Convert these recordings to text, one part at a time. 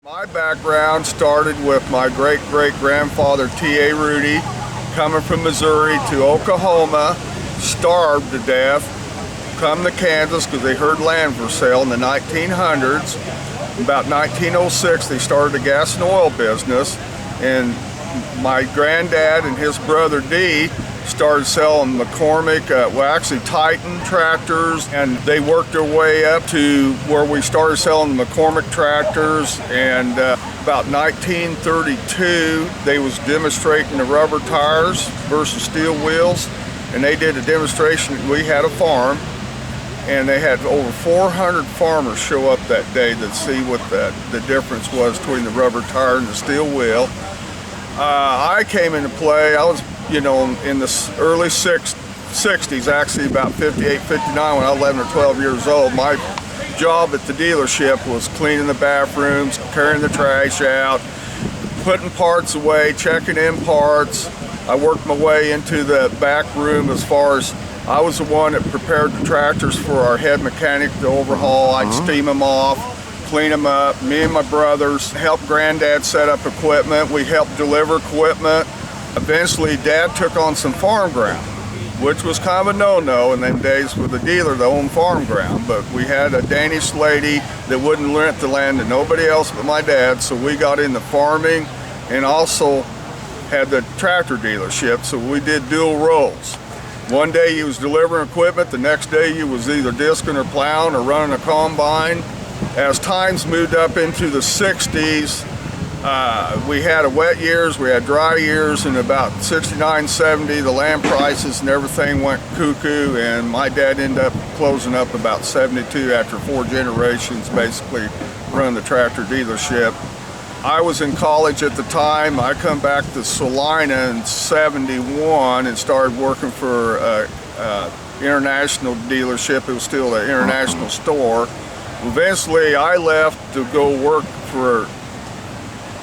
My background started with my great-great-grandfather T.A. Rhudy coming from Missouri to Oklahoma, starved to death, come to Kansas because they heard land for sale in the 1900s. About 1906 they started a gas and oil business, and my granddad and his brother D started selling McCormick, Titan tractors, and they worked their way up to where we started selling the McCormick tractors. And about 1932 they was demonstrating the rubber tires versus steel wheels, and they did a demonstration. We had a farm, and they had over 400 farmers show up that day to see what the difference was between the rubber tire and the steel wheel. I came into play. I was, in the early 60s, actually about 58, 59, when I was 11 or 12 years old. My job at the dealership was cleaning the bathrooms, carrying the trash out, putting parts away, checking in parts. I worked my way into the back room as far as I was the one that prepared the tractors for our head mechanic to overhaul. I'd steam them off, clean them up. Me and my brothers helped Granddad set up equipment. We helped deliver equipment. Eventually, Dad took on some farm ground, which was kind of a no-no in them days for the dealer to own farm ground. But we had a Danish lady that wouldn't rent the land to nobody else but my dad, so we got into farming and also had the tractor dealership, so we did dual roles. One day he was delivering equipment, the next day he was either disking or plowing or running a combine. As times moved up into the 60s, we had wet years, we had dry years, and about 69, 70, the land prices and everything went cuckoo, and my dad ended up closing up about 72 after 4 generations basically running the tractor dealership. I was in college at the time. I come back to Salina in 71 and started working for an international dealership. It was still an international store. Eventually I left to go work for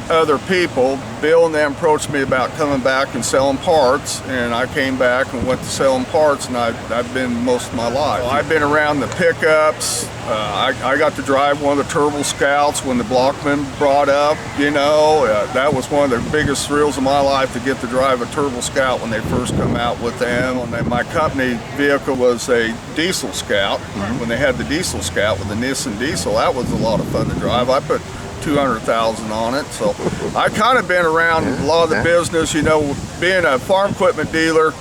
other people. Bill and them approached me about coming back and selling parts, and I came back and went to selling parts, and I've been most of my life. I've been around the pickups. I got to drive one of the Turbo Scouts when the Blockman brought up, that was one of the biggest thrills of my life, to get to drive a Turbo Scout when they first come out with them. And my company vehicle was a Diesel Scout. When they had the Diesel Scout with the Nissan Diesel, that was a lot of fun to drive. I put 200,000 on it, so I kind of been around a lot of the business. Being a farm equipment dealer,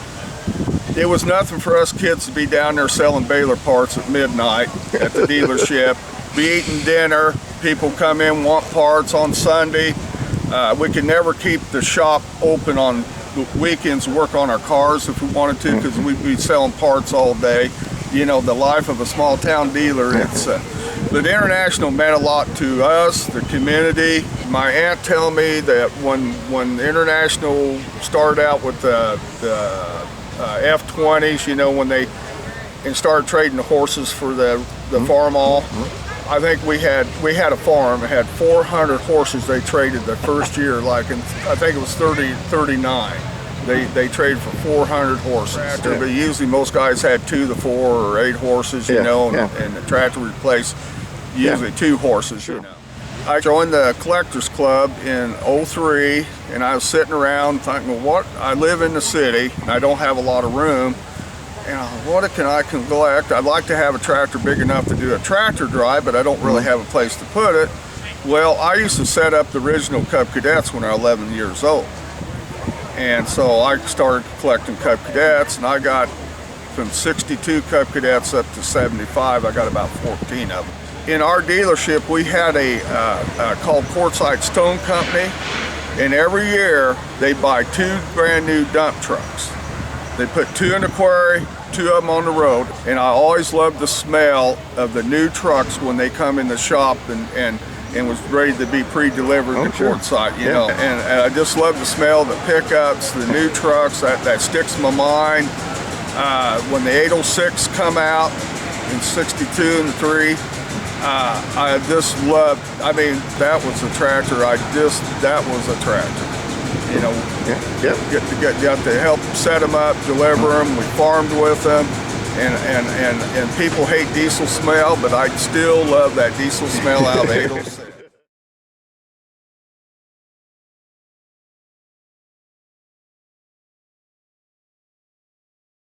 it was nothing for us kids to be down there selling baler parts at midnight at the dealership, be eating dinner. People come in, want parts on Sunday. We could never keep the shop open on weekends to work on our cars if we wanted to, because we'd be selling parts all day. The life of a small town dealer, but International meant a lot to us, the community. My aunt told me that when International started out with the F-20s, when they started trading the horses for the farm all, I think we had a farm that had 400 horses they traded the first year, I think it was 39. They traded for 400 horses. But usually most guys had 2 to 4 or 8 horses, and the tractor replaced usually 2 horses. I joined the Collectors Club in '03, and I was sitting around thinking, well, I live in the city and I don't have a lot of room, and what can I collect? I'd like to have a tractor big enough to do a tractor drive, but I don't really have a place to put it. Well, I used to set up the original Cub Cadets when I was 11 years old. And so I started collecting Cub Cadets, and I got from 62 Cub Cadets up to 75. I got about 14 of them. In our dealership, we had a called Quartzite Stone Company, and every year they buy 2 brand new dump trucks. They put 2 in the quarry, 2 of them on the road, and I always loved the smell of the new trucks when they come in the shop and was ready to be pre-delivered to Quartzite, And I just love the smell of the pickups, the new trucks. That sticks in my mind. When the 806 come out in 62 and 3, I just loved, that was a tractor. That was a tractor. Get to help set them up, deliver them. We farmed with them. And people hate diesel smell, but I still love that diesel smell out of 806.